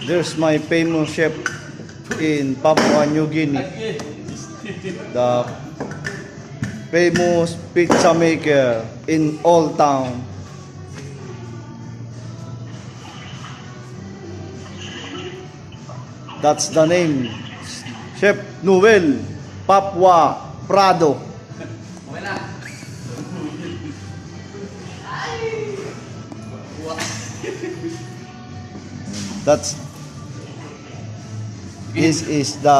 There's my famous chef in Papua New Guinea. The famous pizza maker in Old Town. That's the name. Chef Noel Papua Prado. That's this is the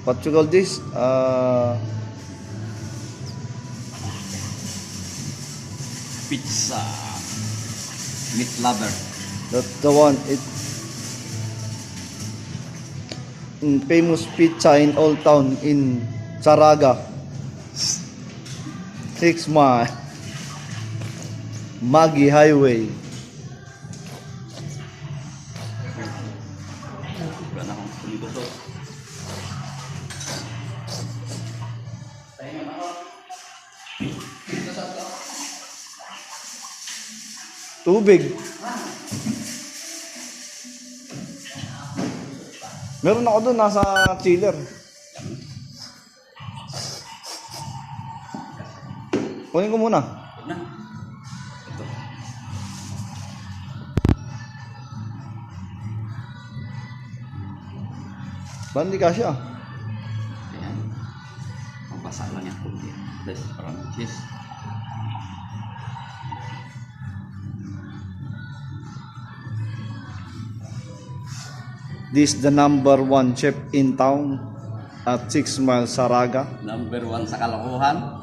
what you call this Pizza meat lover. that's the one it famous pizza in Old Town in Saraga 6 mile Magi Highway. Wala na akong puliguto. Tubig. Meron ako doon nasa chiller. Kunin ko muna. Huwag na. Ito. Ba't hindi kasya? Ayan. Magbasa lang yan. This parang cheese. This the number 1 chef in town at 6 Mile Saraga. Number 1 sa kalokohan.